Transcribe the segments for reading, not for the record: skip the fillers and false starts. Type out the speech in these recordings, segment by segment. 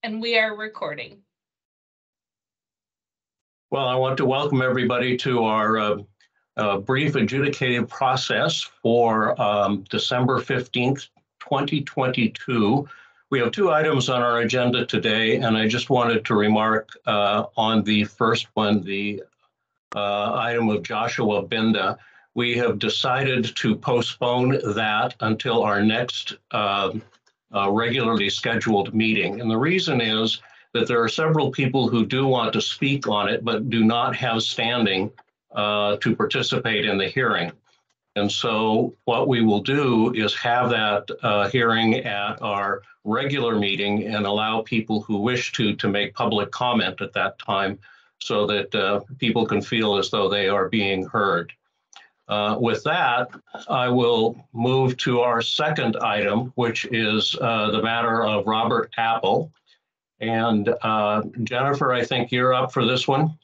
And we are recording. Well, I want to welcome everybody to our brief adjudicative process for December 15th, 2022. We have two items on our agenda today, and I just wanted to remark on the first one, the item of Joshua Binda. We have decided to postpone that until our next regularly scheduled meeting. And the reason is that there are several people who do want to speak on it, but do not have standing to participate in the hearing. And so what we will do is have that hearing at our regular meeting and allow people who wish to make public comment at that time so that people can feel as though they are being heard. With that, I will move to our second item, which is the matter of Robert Apple. And Jennifer, I think you're up for this one.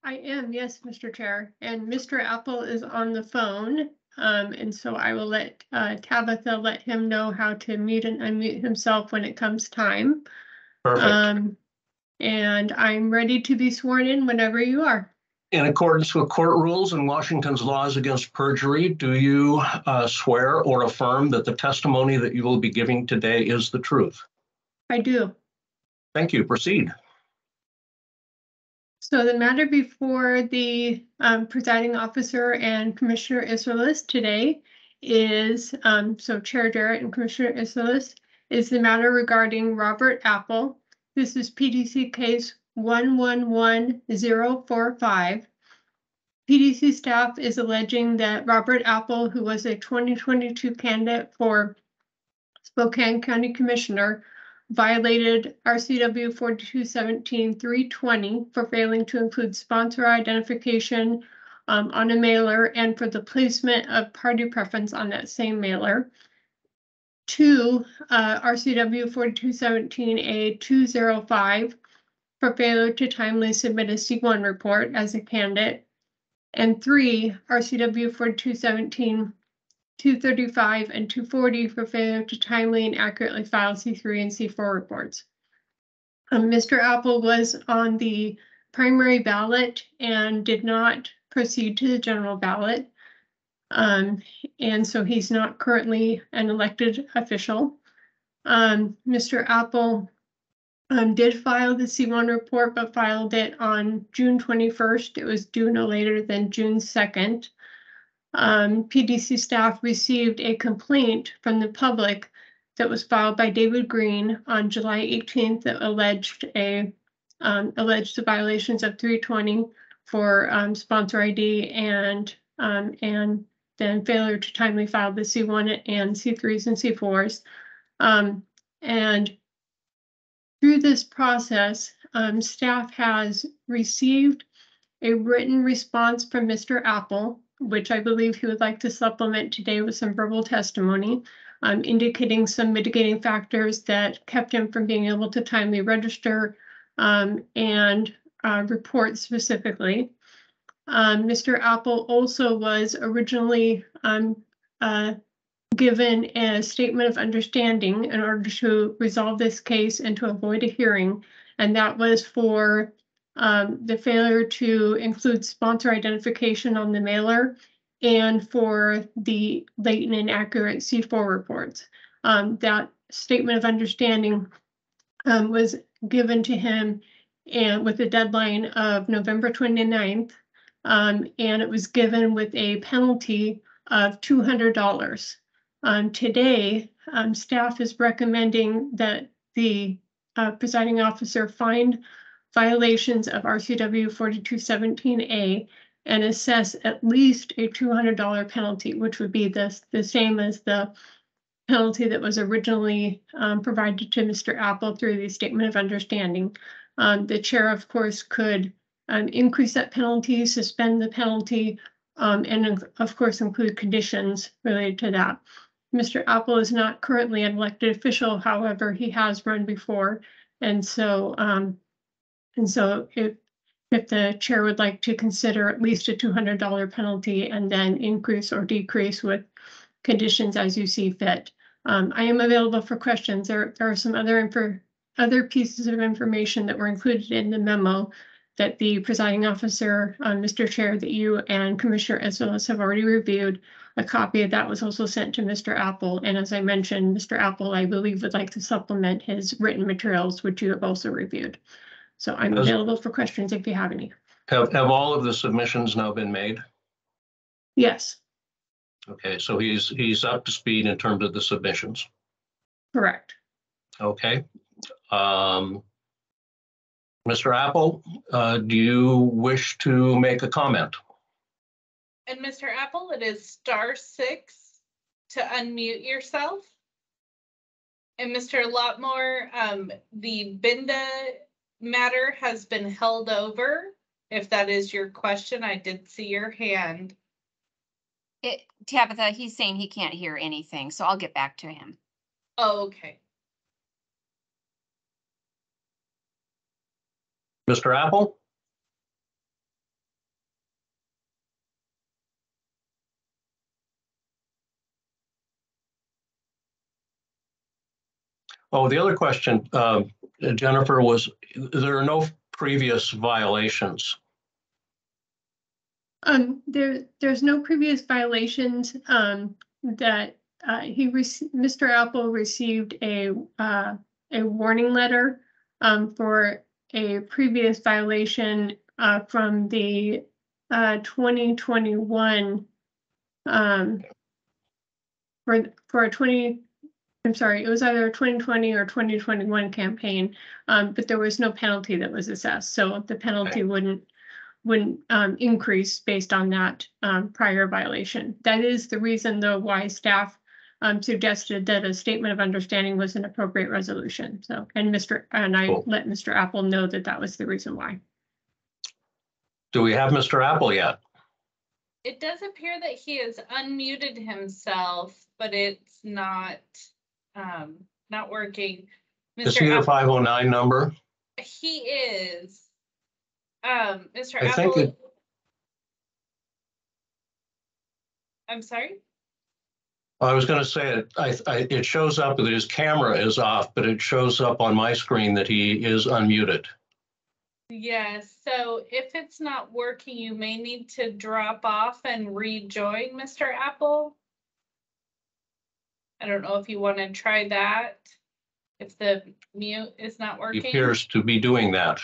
I am, yes, Mr. Chair. And Mr. Apple is on the phone. And so I will let Tabitha let him know how to mute and unmute himself when it comes time. Perfect. And I'm ready to be sworn in whenever you are. In accordance with court rules and Washington's laws against perjury, do you swear or affirm that the testimony that you will be giving today is the truth? I do. Thank you. Proceed. So the matter before the presiding officer and Commissioner Isserlis today is, so Chair Jarrett and Commissioner Isserlis, is the matter regarding Robert Apple. This is PDC case 111045. PDC staff is alleging that Robert Apple, who was a 2022 candidate for Spokane County Commissioner, violated RCW 4217-320 for failing to include sponsor identification on a mailer and for the placement of party preference on that same mailer. 2, RCW 4217A-205 for failure to timely submit a C1 report as a candidate. And 3, RCW 4217-235 and 240 for failure to timely and accurately file C3 and C4 reports. Mr. Apple was on the primary ballot and did not proceed to the general ballot. And so he's not currently an elected official. Mr. Apple did file the C1 report, but filed it on June 21st. It was due no later than June 2nd. PDC staff received a complaint from the public that was filed by David Green on July 18th that alleged the violations of 320 for sponsor ID and then failure to timely file the C1 and C3s and C4s. And through this process, staff has received a written response from Mr. Apple, which I believe he would like to supplement today with some verbal testimony, indicating some mitigating factors that kept him from being able to timely register and report specifically. Mr. Apple also was originally given a statement of understanding in order to resolve this case and to avoid a hearing, and that was for the failure to include sponsor identification on the mailer and for the late and inaccurate C4 reports. That statement of understanding was given to him and with a deadline of November 29th, and it was given with a penalty of $200. Today, staff is recommending that the presiding officer find violations of RCW 4217A and assess at least a $200 penalty, which would be the same as the penalty that was originally provided to Mr. Apple through the statement of understanding. The chair, of course, could increase that penalty, suspend the penalty, and of course include conditions related to that. Mr. Apple is not currently an elected official, however, he has run before, and so if the chair would like to consider at least a $200 penalty and then increase or decrease with conditions as you see fit, I am available for questions. There are some other pieces of information that were included in the memo that the presiding officer, Mr. Chair, that you and Commissioner Esseles have already reviewed. A copy of that was also sent to Mr. Apple. And as I mentioned, Mr. Apple, I believe, would like to supplement his written materials, which you have also reviewed. So I'm available for questions if you have any. Have all of the submissions now been made? Yes, Okay, so he's up to speed in terms of the submissions. correct. Okay. Mr. Apple, do you wish to make a comment? And Mr. Apple, it is *6 to unmute yourself. And Mr. Lotmore, the Binda matter has been held over. If that is your question, I did see your hand. Tabitha, he's saying he can't hear anything, so I'll get back to him. Oh, okay. Mr. Apple? Oh, the other question, Jennifer, was there are no previous violations? There's no previous violations that Mr. Apple received a warning letter for a previous violation from the 2021 for a 20. I'm sorry, it was either a 2020 or 2021 campaign, but there was no penalty that was assessed, so the penalty wouldn't increase based on that prior violation. That is the reason, though, why staff suggested that a statement of understanding was an appropriate resolution. So, and I let Mr. Apple know that that was the reason why. Do we have Mr. Apple yet? It does appear that he has unmuted himself, but it's not working. Is he the 509 number? He is. Mr. I think Apple. I'm sorry? I was going to say it shows up that his camera is off, but it shows up on my screen that he is unmuted. Yes, so if it's not working, you may need to drop off and rejoin Mr. Apple. I don't know if you want to try that, if the mute is not working. He appears to be doing that.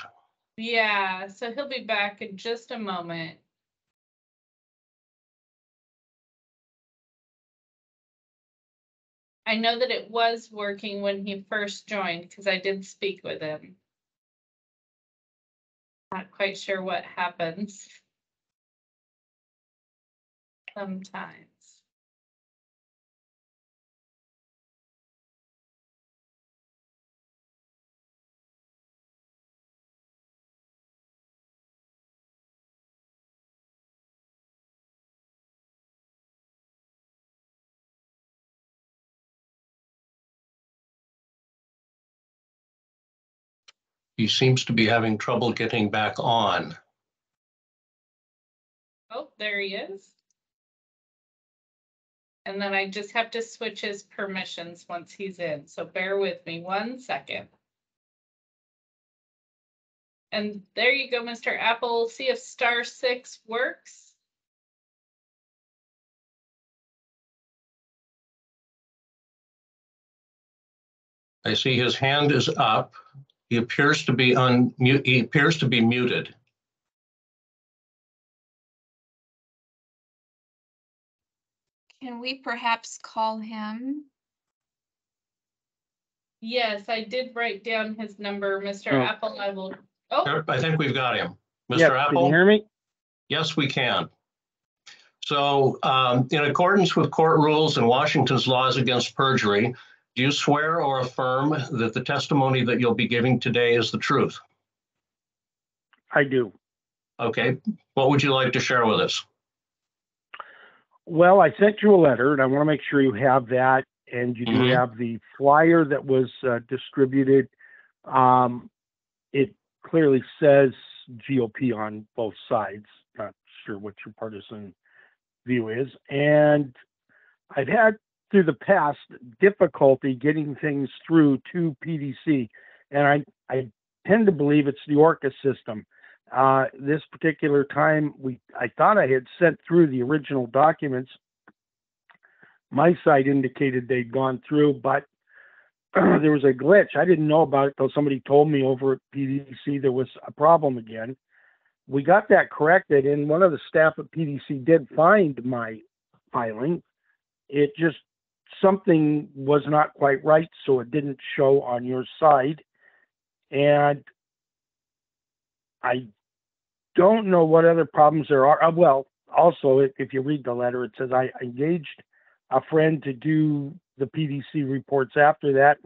Yeah, so he'll be back in just a moment. I know that it was working when he first joined because I did speak with him. Not quite sure what happens sometimes. He seems to be having trouble getting back on. Oh, there he is. And then I just have to switch his permissions once he's in. So bear with me 1 second. And there you go, Mr. Apple. See if *6 works. I see his hand is up. He appears to be He appears to be muted. Can we perhaps call him? Yes, I did write down his number, Mr. Apple. I will. Oh, I think we've got him. Mr. Yes, Apple? can you hear me? Yes, we can. So in accordance with court rules and Washington's laws against perjury, do you swear or affirm that the testimony that you'll be giving today is the truth? I do. Okay. What would you like to share with us? Well, I sent you a letter, and I want to make sure you have that, and you do have the flyer that was distributed. It clearly says GOP on both sides. Not sure what your partisan view is. And I've had through the past difficulty getting things through to PDC, and I tend to believe it's the Orca system. This particular time, I thought I had sent through the original documents. My site indicated they'd gone through, but there was a glitch. I didn't know about it till somebody told me over at PDC there was a problem again. We got that corrected, and one of the staff at PDC did find my filing. It just, something was not quite right, so it didn't show on your side. And I don't know what other problems there are. Well, also, if you read the letter, it says I engaged a friend to do the PDC reports after that,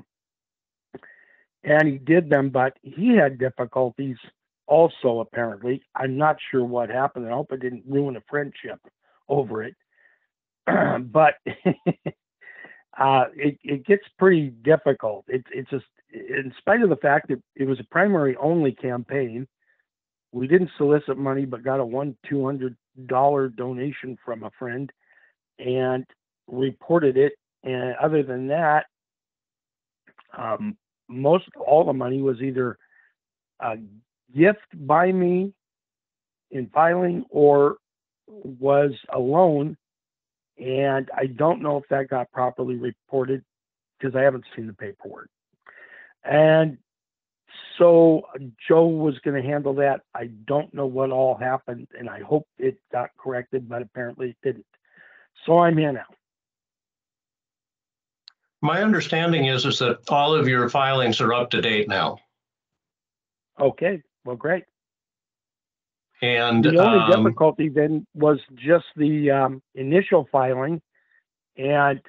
and he did them, but he had difficulties also, apparently. I'm not sure what happened. I hope it didn't ruin a friendship over it. But it gets pretty difficult. It's just, in spite of the fact that it was a primary only campaign, we didn't solicit money, but got a $200 donation from a friend and reported it. And other than that, most all the money was either a gift by me in filing or was a loan. And I don't know if that got properly reported because I haven't seen the paperwork. And so Joe was going to handle that. I don't know what all happened, and I hope it got corrected, but apparently it didn't. So I'm here now. My understanding is that all of your filings are up to date now. Okay, well, great. And the only difficulty then was just the initial filing, and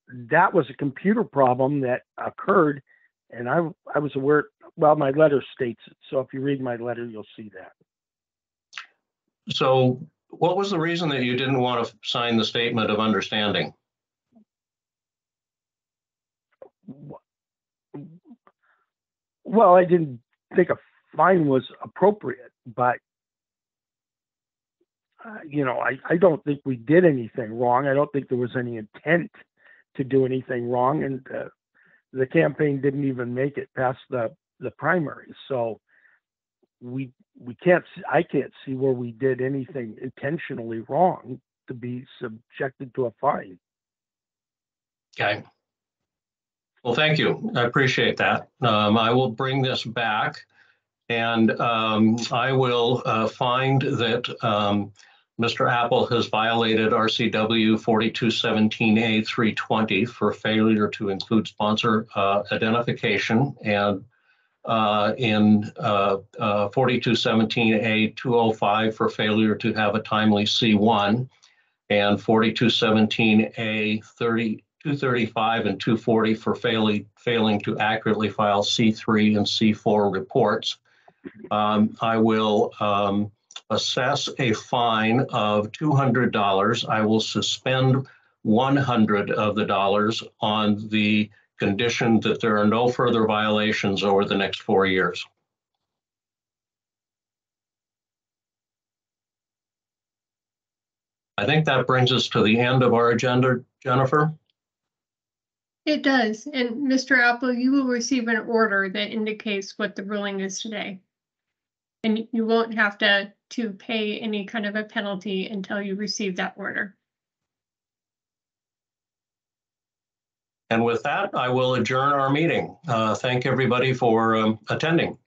that was a computer problem that occurred, and I was aware, well, my letter states it, so if you read my letter, you'll see that. So what was the reason that you didn't want to sign the statement of understanding? Well, I didn't think a fine was appropriate, but you know, I don't think we did anything wrong. I don't think there was any intent to do anything wrong, and the campaign didn't even make it past the primaries. So I can't see where we did anything intentionally wrong to be subjected to a fine. Okay. Well, thank you. I appreciate that. I will bring this back, and I will find that Mr. Apple has violated RCW 4217A320 for failure to include sponsor identification, and in 4217A205 for failure to have a timely C1, and 4217A235 and 240 for failing to accurately file C3 and C4 reports. I will assess a fine of $200. I will suspend $100 of the dollars on the condition that there are no further violations over the next 4 years. I think that brings us to the end of our agenda, Jennifer. It does. And Mr. Apple, you will receive an order that indicates what the ruling is today. And you won't have to pay any kind of a penalty until you receive that order. And with that, I will adjourn our meeting. Thank everybody for attending.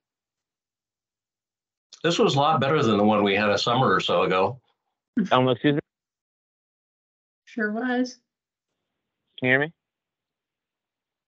This was a lot better than the one we had a summer or so ago. Excuse me? Sure was. Can you hear me?